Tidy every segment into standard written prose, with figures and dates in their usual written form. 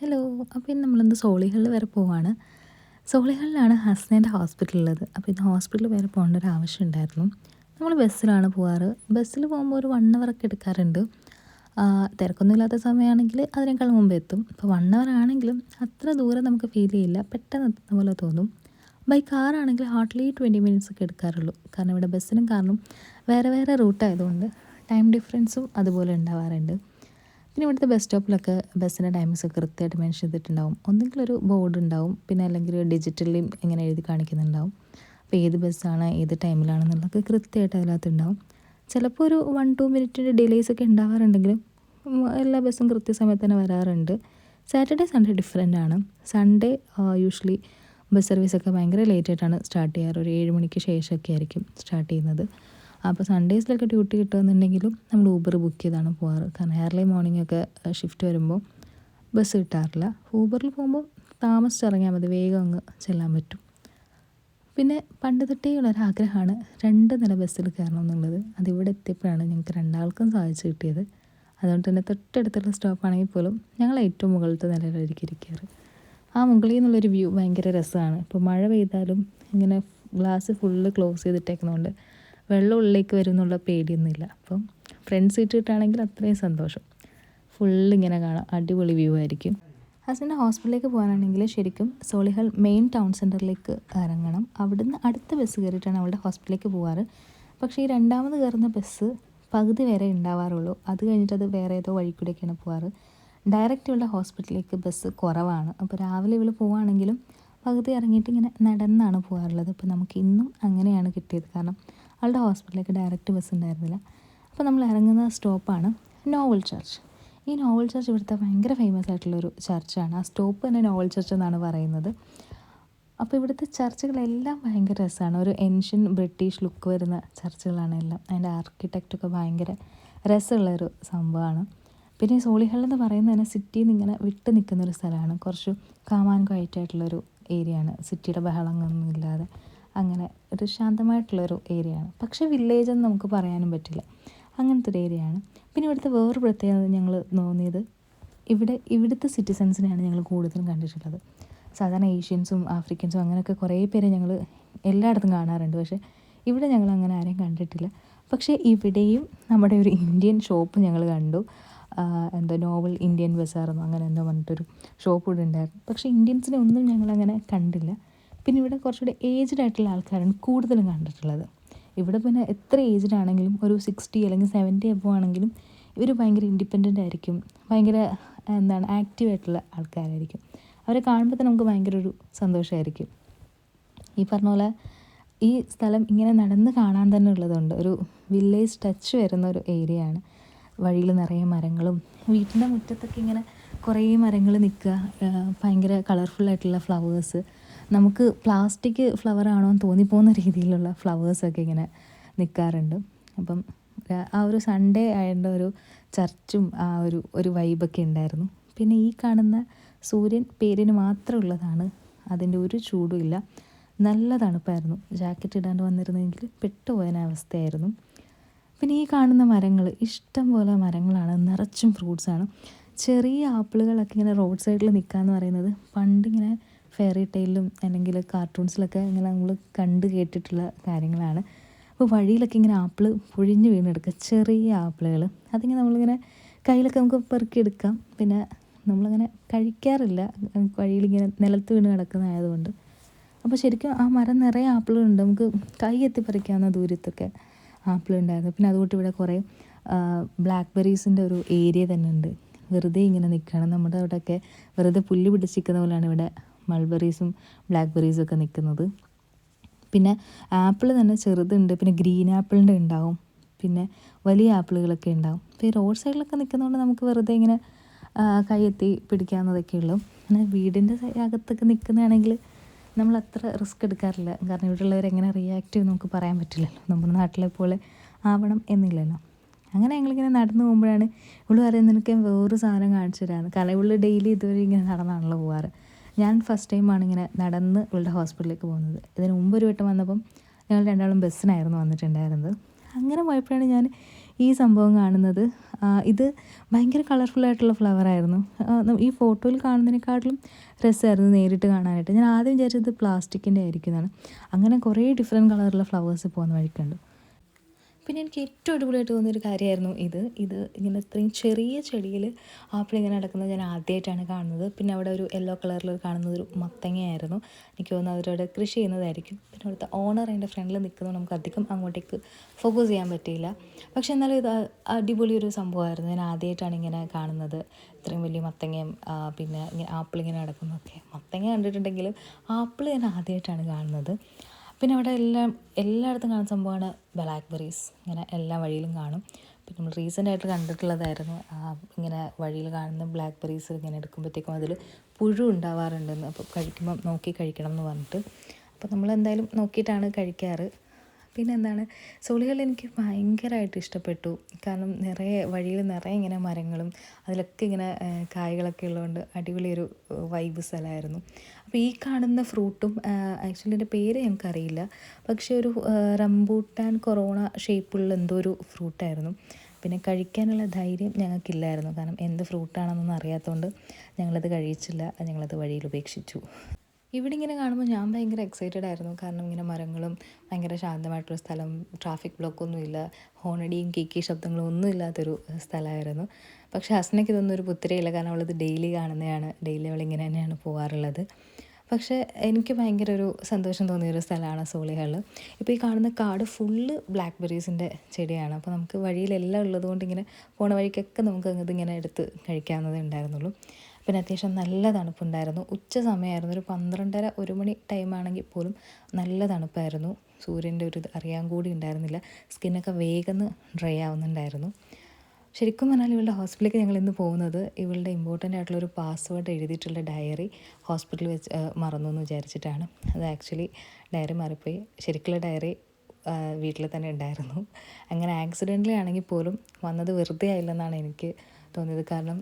Hello. അപ്പോൾ ഇന്ന് നമ്മളിന്ന് സോളിഹിൽ വരെ പോവാണ്. സോളിഹിലാണ് ഹസ്നേൻ്റെ ഹോസ്പിറ്റൽ ഉള്ളത്. അപ്പോൾ ഇന്ന് ഹോസ്പിറ്റലിൽ വരെ പോകേണ്ട ഒരു ആവശ്യം ഉണ്ടായിരുന്നു. നമ്മൾ ബസ്സിലാണ് പോവാറ്. ബസ്സിൽ പോകുമ്പോൾ ഒരു 1 അവറൊക്കെ എടുക്കാറുണ്ട്. തിരക്കൊന്നും ഇല്ലാത്ത സമയമാണെങ്കിൽ അതിനേക്കാൾ മുമ്പ് എത്തും. ഇപ്പോൾ 1 അവർ ആണെങ്കിലും അത്ര ദൂരം നമുക്ക് ഫീൽ ചെയ്യില്ല, പെട്ടെന്ന് എത്തുന്ന പോലെ തോന്നും. ബൈ കാറാണെങ്കിൽ ഹാർഡ്ലി 20 മിനിറ്റ്സ് ഒക്കെ എടുക്കാറുള്ളൂ. കാരണം ഇവിടെ ബസ്സിനും കാറിനും വേറെ വേറെ റൂട്ടായതുകൊണ്ട് ടൈം ഡിഫറൻസും അതുപോലെ ഉണ്ടാവാറുണ്ട്. പിന്നെ ഇവിടുത്തെ ബസ് സ്റ്റോപ്പിലൊക്കെ ബസ്സിൻ്റെ ടൈമിങ്സ് ഒക്കെ കൃത്യമായിട്ട് മെൻഷൻ ചെയ്തിട്ടുണ്ടാവും. ഒന്നെങ്കിൽ ഒരു ബോർഡ് ഉണ്ടാവും, പിന്നെ അല്ലെങ്കിൽ ഡിജിറ്റലിലും ഇങ്ങനെ എഴുതി കാണിക്കുന്നുണ്ടാവും. അപ്പോൾ ഏത് ബസ്സാണ് ഏത് ടൈമിലാണെന്നുള്ളതൊക്കെ കൃത്യമായിട്ട് അതിനകത്തുണ്ടാവും. ചിലപ്പോൾ ഒരു 1-2 മിനിറ്റിൻ്റെ ഡിലേസ് ഒക്കെ ഉണ്ടാവാറുണ്ടെങ്കിലും എല്ലാ ബസ്സും കൃത്യസമയത്ത് തന്നെ വരാറുണ്ട്. സാറ്റർഡേ സൺഡേ ഡിഫറെൻ്റ് ആണ്. സൺഡേ യൂഷ്വലി ബസ് സർവീസൊക്കെ ഭയങ്കര ലേറ്റായിട്ടാണ് സ്റ്റാർട്ട് ചെയ്യാറ്. ഒരു 7 മണിക്ക് ശേഷമൊക്കെ ആയിരിക്കും സ്റ്റാർട്ട് ചെയ്യുന്നത്. അപ്പോൾ സൺഡേസിലൊക്കെ ഡ്യൂട്ടി കിട്ടുമെന്നുണ്ടെങ്കിലും നമ്മൾ ഊബർ ബുക്ക് ചെയ്താണ് പോകാറ്. കാരണം ഏർലി മോർണിംഗ് ഒക്കെ ഷിഫ്റ്റ് വരുമ്പോൾ ബസ് കിട്ടാറില്ല. ഊബറിൽ പോകുമ്പോൾ താമസിച്ചിറങ്ങിയാൽ മതി, വേഗം അങ്ങ് ചെല്ലാൻ പറ്റും. പിന്നെ പണ്ട് തൊട്ടേ ഉള്ളൊരാഗ്രഹമാണ് 2 നില ബസ്സിൽ കയറണം എന്നുള്ളത്. അതിവിടെ എത്തിയപ്പോഴാണ് ഞങ്ങൾക്ക് രണ്ടാൾക്കും സാധിച്ചു കിട്ടിയത്. അതുകൊണ്ട് തന്നെ തൊട്ടടുത്തുള്ള സ്റ്റോപ്പാണെങ്കിൽ പോലും ഞങ്ങൾ ഏറ്റവും മുകളിലത്തെ നിലയിലായിരിക്കും ഇരിക്കാറ്. ആ മുകളിൽ നിന്നുള്ളൊരു വ്യൂ ഭയങ്കര രസമാണ്. ഇപ്പോൾ മഴ പെയ്താലും ഇങ്ങനെ ഗ്ലാസ് ഫുള്ള് ക്ലോസ് ചെയ്തിട്ടേക്കുന്നതുകൊണ്ട് വെള്ളം ഉള്ളിലേക്ക് വരും എന്നുള്ള പേടിയൊന്നുമില്ല. അപ്പം ഫ്രണ്ട് സീറ്റ് കിട്ടുകയാണെങ്കിൽ അത്രയും സന്തോഷം. ഫുള്ളിങ്ങനെ കാണാം, അടിപൊളി വ്യൂ ആയിരിക്കും. ഹസ്ബൻഡ് ഹോസ്പിറ്റലിലേക്ക് പോകാനാണെങ്കിൽ ശരിക്കും സോളിഹൽ മെയിൻ ടൗൺ സെൻറ്ററിലേക്ക് ഇറങ്ങണം. അവിടുന്ന് അടുത്ത ബസ് കയറിയിട്ടാണ് അവളുടെ ഹോസ്പിറ്റലിലേക്ക് പോകാറ്. പക്ഷേ ഈ രണ്ടാമത് കയറുന്ന ബസ് പകുതി വരെ ഉണ്ടാവാറുള്ളൂ. അത് കഴിഞ്ഞിട്ട് അത് വേറെ ഏതോ വഴി കൂടെയൊക്കെയാണ് പോകാറ്. ഡയറക്റ്റ് ഇവളുടെ ഹോസ്പിറ്റലിലേക്ക് ബസ് കുറവാണ്. അപ്പോൾ രാവിലെ ഇവൾ പോവുകയാണെങ്കിലും പകുതി ഇറങ്ങിയിട്ട് ഇങ്ങനെ നടന്നാണ് പോകാറുള്ളത്. അപ്പോൾ നമുക്ക് ഇന്നും അങ്ങനെയാണ് കിട്ടിയത്. കാരണം അവളുടെ ഹോസ്പിറ്റലിലേക്ക് ഡയറക്റ്റ് ബസ് ഉണ്ടായിരുന്നില്ല. അപ്പോൾ നമ്മൾ ഇറങ്ങുന്ന സ്റ്റോപ്പാണ് നോവൽ ചർച്ച്. ഈ നോവൽ ചർച്ച് ഇവിടുത്തെ ഭയങ്കര ഫേമസ് ആയിട്ടുള്ളൊരു ചർച്ചാണ്. ആ സ്റ്റോപ്പ് തന്നെ നോവൽ ചർച്ച് എന്നാണ് പറയുന്നത്. അപ്പോൾ ഇവിടുത്തെ ചർച്ചുകളെല്ലാം ഭയങ്കര രസമാണ്. ഒരു ഏൻഷ്യൻ ബ്രിട്ടീഷ് ലുക്ക് വരുന്ന ചർച്ചുകളാണ് എല്ലാം. അതിൻ്റെ ആർക്കിടെക്റ്റൊക്കെ ഭയങ്കര രസമുള്ളൊരു സംഭവമാണ്. പിന്നെ ഈ സോളിഹൽ എന്ന് പറയുന്നത് തന്നെ സിറ്റിയിൽ നിന്ന് ഇങ്ങനെ വിട്ട് നിൽക്കുന്നൊരു സ്ഥലമാണ്. കുറച്ച് കാമാൻ ക്വയറ്റായിട്ടുള്ളൊരു ഏരിയയാണ്. സിറ്റിയുടെ ബഹളങ്ങളൊന്നും ഇല്ലാതെ അങ്ങനെ ഒരു ശാന്തമായിട്ടുള്ളൊരു ഏരിയയാണ്. പക്ഷേ വില്ലേജ് എന്ന് നമുക്ക് പറയാനും പറ്റില്ല, അങ്ങനത്തെ ഒരു ഏരിയയാണ്. പിന്നെ ഇവിടുത്തെ വേറൊരു പ്രത്യേകത ഞങ്ങൾ തോന്നിയത്, ഇവിടുത്തെ സിറ്റിസൺസിനെയാണ് ഞങ്ങൾ കൂടുതലും കണ്ടിട്ടുള്ളത്. സാധാരണ ഏഷ്യൻസും ആഫ്രിക്കൻസും അങ്ങനെയൊക്കെ കുറേ പേരെ ഞങ്ങൾ എല്ലായിടത്തും കാണാറുണ്ട്. പക്ഷേ ഇവിടെ ഞങ്ങൾ അങ്ങനെ ആരെയും കണ്ടിട്ടില്ല. പക്ഷേ ഇവിടെയും നമ്മുടെ ഒരു ഇന്ത്യൻ ഷോപ്പ് ഞങ്ങൾ കണ്ടു. എന്തോ നോവൽ ഇന്ത്യൻ ബസാറെന്നോ അങ്ങനെ എന്തോ പറഞ്ഞിട്ടൊരു ഷോപ്പ് ഇവിടെ ഉണ്ടായിരുന്നു. പക്ഷേ ഇന്ത്യൻസിനെ ഒന്നും ഞങ്ങളങ്ങനെ കണ്ടില്ല. പിന്നെ ഇവിടെ കുറച്ചുകൂടി ഏജ്ഡ് ആയിട്ടുള്ള ആൾക്കാരാണ് കൂടുതലും കണ്ടിട്ടുള്ളത്. ഇവിടെ പിന്നെ എത്ര ഏജ്ഡ് ആണെങ്കിലും ഒരു 60 അല്ലെങ്കിൽ 70 എബോ ആണെങ്കിലും ഇവർ ഭയങ്കര ഇൻഡിപെൻഡൻ്റ് ആയിരിക്കും. ഭയങ്കര ആക്റ്റീവായിട്ടുള്ള ആൾക്കാരായിരിക്കും. അവരെ കാണുമ്പോൾ തന്നെ നമുക്ക് ഭയങ്കര ഒരു സന്തോഷമായിരിക്കും. ഈ പറഞ്ഞ പോലെ ഈ സ്ഥലം ഇങ്ങനെ നടന്ന് കാണാൻ തന്നെ ഉള്ളതുകൊണ്ട് ഒരു വില്ലേജ് ടച്ച് വരുന്ന ഒരു ഏരിയയാണ്. വഴിയിൽ നിറയെ മരങ്ങളും വീട്ടിൻ്റെ മുറ്റത്തൊക്കെ ഇങ്ങനെ കുറേ മരങ്ങൾ നിൽക്കുക, ഭയങ്കര കളർഫുള്ളായിട്ടുള്ള ഫ്ലവേഴ്സ്. നമുക്ക് പ്ലാസ്റ്റിക് ഫ്ലവറാണോ എന്ന് തോന്നിപ്പോകുന്ന രീതിയിലുള്ള ഫ്ലവേഴ്സൊക്കെ ഇങ്ങനെ നിൽക്കാറുണ്ട്. അപ്പം ആ ഒരു സൺഡേ ആയതുകൊണ്ട് ഒരു ചർച്ചും ആ ഒരു വൈബൊക്കെ ഉണ്ടായിരുന്നു. പിന്നെ ഈ കാണുന്ന സൂര്യൻ പേരിന് മാത്രമുള്ളതാണ്, അതിൻ്റെ ഒരു ചൂടും ഇല്ല. നല്ല തണുപ്പായിരുന്നു. ജാക്കറ്റ് ഇടാണ്ട് വന്നിരുന്നെങ്കിൽ പെട്ടുപോയ അവസ്ഥയായിരുന്നു. പിന്നെ ഈ കാണുന്ന മരങ്ങൾ, ഇഷ്ടം പോലെ മരങ്ങളാണ്, നിറച്ചും ഫ്രൂട്ട്സാണ്. ചെറിയ ആപ്പിളുകളൊക്കെ ഇങ്ങനെ റോഡ് സൈഡിൽ നിൽക്കുക എന്ന് പറയുന്നത് പണ്ടിങ്ങനെ ഫെയറി ടെയിലും അല്ലെങ്കിൽ കാർട്ടൂൺസിലൊക്കെ ഇങ്ങനെ നമ്മൾ കണ്ട് കേട്ടിട്ടുള്ള കാര്യങ്ങളാണ്. അപ്പോൾ വഴിയിലൊക്കെ ഇങ്ങനെ ആപ്പിൾ പൊഴിഞ്ഞ് വീണെടുക്കുക, ചെറിയ ആപ്പിളുകൾ. അതിങ്ങനെ നമ്മളിങ്ങനെ കയ്യിലൊക്കെ നമുക്ക് പെറുക്കിയെടുക്കാം. പിന്നെ നമ്മളിങ്ങനെ കഴിക്കാറില്ല, വഴിയിലിങ്ങനെ നിലത്ത് വീണ് കിടക്കുന്നതായതുകൊണ്ട്. അപ്പോൾ ശരിക്കും ആ മരം നിറയെ ആപ്പിളുണ്ട്, നമുക്ക് കൈ എത്തി പറിക്കാവുന്ന ദൂരത്തൊക്കെ ആപ്പിളുണ്ടായിരുന്നു. പിന്നെ അതുകൊണ്ട് ഇവിടെ കുറേ ബ്ലാക്ക് ബെറീസിൻ്റെ ഒരു ഏരിയ തന്നെ ഉണ്ട്. വെറുതെ ഇങ്ങനെ നിൽക്കുകയാണ്. നമ്മുടെ അവിടെയൊക്കെ വെറുതെ പുല്ല് പിടിച്ചിരിക്കുന്ന പോലെയാണ് ഇവിടെ മൾബെറീസും ബ്ലാക്ക് ബെറീസും ഒക്കെ നിൽക്കുന്നത്. പിന്നെ ആപ്പിൾ തന്നെ ചെറുതുണ്ട്, പിന്നെ ഗ്രീൻ ആപ്പിളിൻ്റെ ഉണ്ടാവും, പിന്നെ വലിയ ആപ്പിളുകളൊക്കെ ഉണ്ടാവും. അപ്പോൾ ഈ റോഡ് സൈഡിലൊക്കെ നിൽക്കുന്നതുകൊണ്ട് നമുക്ക് വെറുതെ ഇങ്ങനെ കൈയെത്തി പിടിക്കാവുന്നതൊക്കെ ഉള്ളൂ. പിന്നെ വീടിൻ്റെ അകത്തൊക്കെ നിൽക്കുന്നതാണെങ്കിൽ നമ്മൾ അത്ര റിസ്ക് എടുക്കാറില്ല. കാരണം ഇവിടെയുള്ളവർ എങ്ങനെ റിയാക്ട് ചെയ്യും നമുക്ക് പറയാൻ പറ്റില്ലല്ലോ. നമ്മുടെ നാട്ടിലെ പോലെ ആവണം എന്നില്ലല്ലോ. അങ്ങനെ ഞങ്ങളിങ്ങനെ നടന്നു പോകുമ്പോഴാണ് ഇവള് പറയുന്നത്, നിനക്ക് വേറൊരു സാധനം കാണിച്ചു തരാമെന്ന്. കാരണം ഇവള് ഡെയിലി ഇതുവരെ ഇങ്ങനെ നടന്നാണല്ലോ പോകാറ്. ഞാൻ ഫസ്റ്റ് ടൈമാണ് ഇങ്ങനെ നടന്ന് ഇവളുടെ ഹോസ്പിറ്റലിലേക്ക് പോകുന്നത്. ഇതിന് മുമ്പ് ഒരു വട്ടം വന്നപ്പം ഞങ്ങൾ രണ്ടാളും ബസ്സിനായിരുന്നു വന്നിട്ടുണ്ടായിരുന്നത്. അങ്ങനെ പോയപ്പോഴാണ് ഞാൻ ഈ സംഭവം കാണുന്നത്. ഇത് ഭയങ്കര കളർഫുള്ളായിട്ടുള്ള ഫ്ലവറായിരുന്നു. ഈ ഫോട്ടോയിൽ കാണുന്നതിനെക്കാട്ടിലും രസമായിരുന്നു നേരിട്ട് കാണാനായിട്ട്. ഞാൻ ആദ്യം വിചാരിച്ചത് പ്ലാസ്റ്റിക്കിൻ്റെ ആയിരിക്കും എന്നാണ്. അങ്ങനെ കുറേ ഡിഫറെൻറ്റ് കളറിലുള്ള ഫ്ലവേഴ്സ് പോകുന്ന വഴിക്കുണ്ട്. പിന്നെ എനിക്ക് ഏറ്റവും അടിപൊളിയായിട്ട് തോന്നിയൊരു കാര്യമായിരുന്നു ഇത് ഇങ്ങനെ ഇത്രയും ചെറിയ ചെടിയിൽ ആപ്പിൾ ഇങ്ങനെ നടക്കുന്നത് ഞാൻ ആദ്യമായിട്ടാണ് കാണുന്നത്. പിന്നെ അവിടെ ഒരു യെല്ലോ കളറിൽ കാണുന്നത് ഒരു മത്തങ്ങയായിരുന്നു. എനിക്ക് തോന്നുന്നു അവരവിടെ കൃഷി ചെയ്യുന്നതായിരിക്കും. പിന്നെ അവിടുത്തെ ഓണർ എൻ്റെ ഫ്രണ്ടിൽ നിൽക്കുന്നത് നമുക്ക് അധികം അങ്ങോട്ടേക്ക് ഫോക്കസ് ചെയ്യാൻ പറ്റിയില്ല. പക്ഷെ എന്നാലും ഇത് അടിപൊളി ഒരു സംഭവമായിരുന്നു. ഞാൻ ആദ്യമായിട്ടാണ് ഇങ്ങനെ കാണുന്നത്. ഇത്രയും വലിയ മത്തങ്ങയും പിന്നെ ഇങ്ങനെ ആപ്പിൾ ഇങ്ങനെ നടക്കുന്നതൊക്കെ. മത്തങ്ങ കണ്ടിട്ടുണ്ടെങ്കിലും ആപ്പിൾ ഞാൻ ആദ്യമായിട്ടാണ് കാണുന്നത്. പിന്നെ അവിടെ എല്ലായിടത്തും കാണുന്ന സംഭവമാണ് ബ്ലാക്ക്ബെറീസ്. ഇങ്ങനെ എല്ലാ വഴിയിലും കാണും. പിന്നെ നമ്മൾ റീസെൻ്റായിട്ട് കണ്ടിട്ടുള്ളതായിരുന്നു ഇങ്ങനെ വഴിയിൽ കാണുന്ന ബ്ലാക്ക്ബെറീസ് ഇങ്ങനെ എടുക്കുമ്പോഴത്തേക്കും അതിൽ പുഴു ഉണ്ടാവാറുണ്ടെന്ന്. അപ്പോൾ കഴിക്കുമ്പം നോക്കി കഴിക്കണം എന്ന് പറഞ്ഞിട്ട്. അപ്പോൾ നമ്മളെന്തായാലും നോക്കിയിട്ടാണ് കഴിക്കാറ്. പിന്നെ എന്താണ്, സോളികൾ എനിക്ക് ഭയങ്കരമായിട്ട് ഇഷ്ടപ്പെട്ടു. കാരണം വഴിയിൽ നിറയെ ഇങ്ങനെ മരങ്ങളും അതിലൊക്കെ ഇങ്ങനെ കായ്കളൊക്കെ ഉള്ളതുകൊണ്ട് അടിപൊളിയൊരു വൈബ് സ്ഥലമായിരുന്നു. അപ്പോൾ ഈ കാണുന്ന ഫ്രൂട്ടും ആക്ച്വലി എൻ്റെ പേര് ഞങ്ങൾക്കറിയില്ല. പക്ഷേ ഒരു റംബൂട്ടാൻ കൊറോണ ഷേപ്പുള്ള എന്തോ ഒരു ഫ്രൂട്ടായിരുന്നു. പിന്നെ കഴിക്കാനുള്ള ധൈര്യം ഞങ്ങൾക്കില്ലായിരുന്നു. കാരണം എന്ത് ഫ്രൂട്ടാണെന്നൊന്നും അറിയാത്തതുകൊണ്ട് ഞങ്ങളത് കഴിച്ചില്ല. ഞങ്ങളത് വഴിയിൽ ഉപേക്ഷിച്ചു. ഇവിടെ ഇങ്ങനെ കാണുമ്പോൾ ഞാൻ ഭയങ്കര എക്സൈറ്റഡ് ആയിരുന്നു. കാരണം ഇങ്ങനെ മരങ്ങളും ഭയങ്കര ശാന്തമായിട്ടുള്ള സ്ഥലം, ട്രാഫിക് ബ്ലോക്കൊന്നുമില്ല, ഹോണടിയും കീക്കി ശബ്ദങ്ങളും ഒന്നും ഇല്ലാത്തൊരു സ്ഥലമായിരുന്നു. പക്ഷേ ഹസ്നയ്ക്ക് ഇതൊന്നും ഒരു പുത്തിരിയില്ല. കാരണം അവളിത് ഡെയിലി കാണുന്നതാണ്. ഡെയിലി അവളിങ്ങനെ തന്നെയാണ് പോകാറുള്ളത്. പക്ഷേ എനിക്ക് ഭയങ്കര ഒരു സന്തോഷം തോന്നിയൊരു സ്ഥലമാണ് സോളിഹാൾ. ഇപ്പോൾ ഈ കാണുന്ന കാട് ഫുള്ള് ബ്ലാക്ക്ബെറീസിൻ്റെ ചെടിയാണ്. അപ്പോൾ നമുക്ക് വഴിയിലെല്ലാം ഉള്ളതുകൊണ്ട് ഇങ്ങനെ പോണ വഴിക്കൊക്കെ നമുക്ക് ഇങ്ങനെ എടുത്ത് കഴിക്കാവുന്നതേ ഉണ്ടായിരുന്നുള്ളൂ. പിന്നെ അത്യാവശ്യം നല്ല തണുപ്പുണ്ടായിരുന്നു. ഉച്ച സമയമായിരുന്നു, ഒരു 12:30 1 മണി ടൈമാണെങ്കിൽ പോലും നല്ല തണുപ്പായിരുന്നു. സൂര്യൻ്റെ ഒരു ഇത് അറിയാൻ കൂടി ഉണ്ടായിരുന്നില്ല. സ്കിന്നൊക്കെ വേഗം ഡ്രൈ ആവുന്നുണ്ടായിരുന്നു. ശരിക്കും പറഞ്ഞാൽ ഇവളുടെ ഹോസ്പിറ്റലിലേക്ക് ഞങ്ങൾ ഇന്ന് പോകുന്നത് ഇവളുടെ ഇമ്പോർട്ടൻ്റ് ആയിട്ടുള്ളൊരു പാസ്വേഡ് എഴുതിയിട്ടുള്ള ഡയറി ഹോസ്പിറ്റലിൽ വെച്ച് മറന്നു എന്ന് വിചാരിച്ചിട്ടാണ്. അത് ആക്ച്വലി ഡയറി മാറിപ്പോയി. ശരിക്കുള്ള ഡയറി വീട്ടിൽ തന്നെ ഉണ്ടായിരുന്നു. അങ്ങനെ ആക്സിഡൻ്റലി ആണെങ്കിൽ പോലും വന്നത് വെറുതെ ആയില്ലെന്നാണ് എനിക്ക് തോന്നിയത്. കാരണം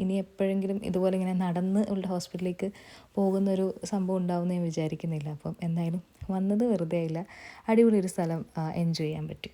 ഇനി എപ്പോഴെങ്കിലും ഇതുപോലെ ഇങ്ങനെ നടന്ന് ഇവളുടെ ഹോസ്പിറ്റലിലേക്ക് പോകുന്നൊരു സംഭവം ഉണ്ടാവുമെന്ന് ഞാൻ വിചാരിക്കുന്നില്ല. അപ്പം എന്തായാലും വന്നത് വെറുതെ ആയില്ല. അടിപൊളി ഒരു സ്ഥലം എൻജോയ് ചെയ്യാൻ പറ്റി.